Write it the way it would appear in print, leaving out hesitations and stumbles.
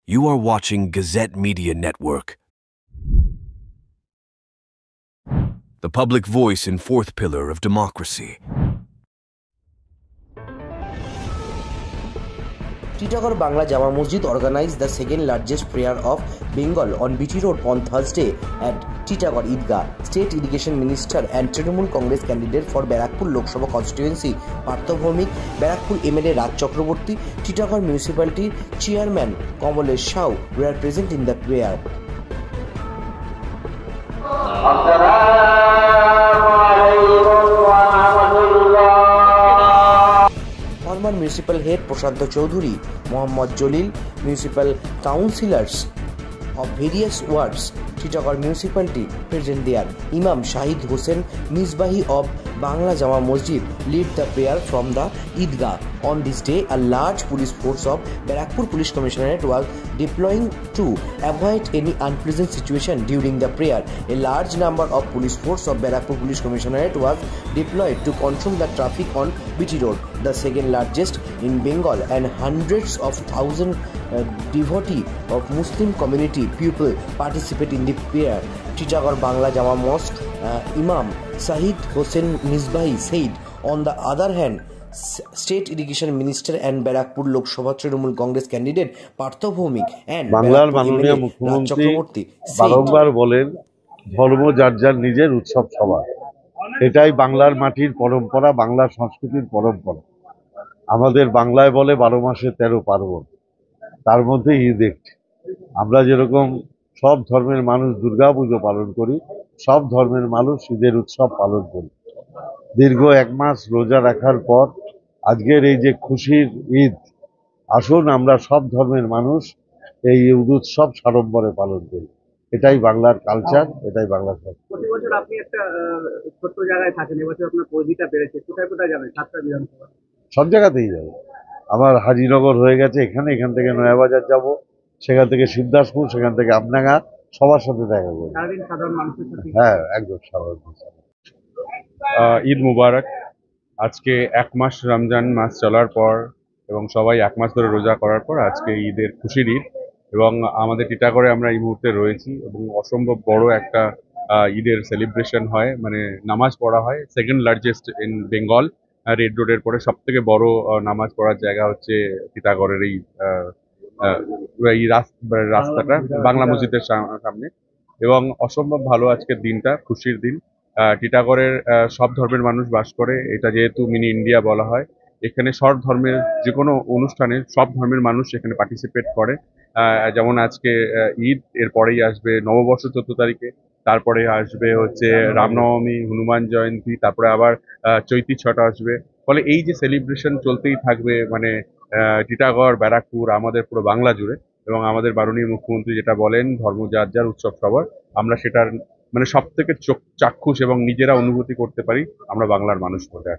You are watching Gazette Media Network, the public voice and fourth pillar of democracy. Titagarh Bangla Jama Masjid organized the second largest prayer of Bengal on BT Road on Thursday at Titagarh Idgah. State Irrigation Minister and Trinamool Congress candidate for Barakpur Lok Sabha constituency Partho Bhaumik, Barakpur MLA Raj Chakraborty, Titagarh Municipality Chairman Kamlesh Shah were present in the prayer. Former Municipal Head Prashant Choudhury, Mohammad Jalil, Municipal Councillors of various wards, Titagarh Municipality present there. Imam Shahid Hussain Misbahi of Bangla Jama Masjid led the prayer from the Idgah. On this day, a large police force of Barakpur Police Commissionerate was deploying to avoid any unpleasant situation during the prayer. A large number of police force of Barakpur Police Commissionerate was deployed to control the traffic on BT Road, the second largest in Bengal, and hundreds of thousands devotees of Muslim community people participate in the prayer. Titagarh Bangla Jama Mosque Imam Shahid Hussain Misbahi said, on the other hand, State Irrigation Minister and Barakpur Lok Sabha Trinamool Congress candidate Partho Bhaumik and বাংলার মাননীয় মুখ্যমন্ত্রী বারংবার বলেন ধর্ম যার যার নিজের উৎসব সবার। এটাই বাংলার মাটির পরম্পরা, বাংলার সংস্কৃতির পরম্পরা। আমাদের বাংলায় বলে 12 মাসে 13 পার্বণ, তার মধ্যে ঈদ একটি। আমরা যেরকম সব ধর্মের মানুষ দুর্গা পুজো পালন করি, সব ধর্মের মানুষ ঈদের উৎসব পালন করি। দীর্ঘ 1 মাস রোজা রাখার পর আজকের এই যে খুশির ঈদ, আসুন আমরা সব ধর্মের মানুষ এই ঈদ উৎসব সাড়ম্বরে পালন করি। এটাই বাংলার কালচার, এটাই বাংলার সংস্কৃতি। প্রতি বছর আপনি একটা ছোট্ট জায়গায় থাকেন, এবছর আপনার পরিধিটা বেড়েছে। কোথায় কোথায় যাবেন? 7টা বিধানসভা। সব জায়গাতেই যাবো। আমার হাজিনগর হয়ে গেছে, এখান থেকে নয়াবাজার যাব, সেখান থেকে শিবদাসপুর, সেখান থেকে আমডাঙ্গা, সবার সাথে দেখা করবো। সারাদিন সাধারণ মানুষের সাথে। হ্যাঁ, একদম সাধারণ। ঈদ মুবারক। আজকে 1 মাস রমজান মাস চলার পর এবং সবাই 1 মাস ধরে রোজা করার পর আজকে ঈদের খুশির ঈদ, এবং আমাদের টিটাগড়ে আমরা এই মুহূর্তে রয়েছি এবং অসম্ভব বড় একটা ঈদের সেলিব্রেশন হয়, মানে নামাজ পড়া হয়। Second largest in Bengal. Red রোডের পরে সব থেকে বড় নামাজ পড়ার জায়গা হচ্ছে টিটাগড়ের এই রাস্তাটা বাংলা মসজিদের সামনে, এবং অসম্ভব ভালো আজকের দিনটা, খুশির দিন। টিটাগড়ের সব ধর্মের মানুষ বাস করে। এটা যেহেতু মিনি ইন্ডিয়া বলা হয়, এখানে সব ধর্মের যে কোনো অনুষ্ঠানে সব ধর্মের মানুষ এখানে পার্টিসিপেট করে। যেমন আজকে ঈদ, এরপরেই আসবে নববর্ষ 14 তারিখে, তারপরে আসবে হচ্ছে রামনবমী, হনুমান জয়ন্তী, তারপরে আবার চৈতি ছট আসবে। ফলে এই যে সেলিব্রেশন চলতেই থাকবে, মানে টিটাগড়, ব্যারাকপুর, আমাদের পুরো বাংলা জুড়ে। এবং আমাদের মাননীয় মুখ্যমন্ত্রী যেটা বলেন, ধর্ম যার যার উৎসব সবার, আমরা সেটার মানে সব থেকে চাক্ষুষ এবং নিজেরা অনুভূতি করতে পারি আমরা বাংলার মানুষ বলে।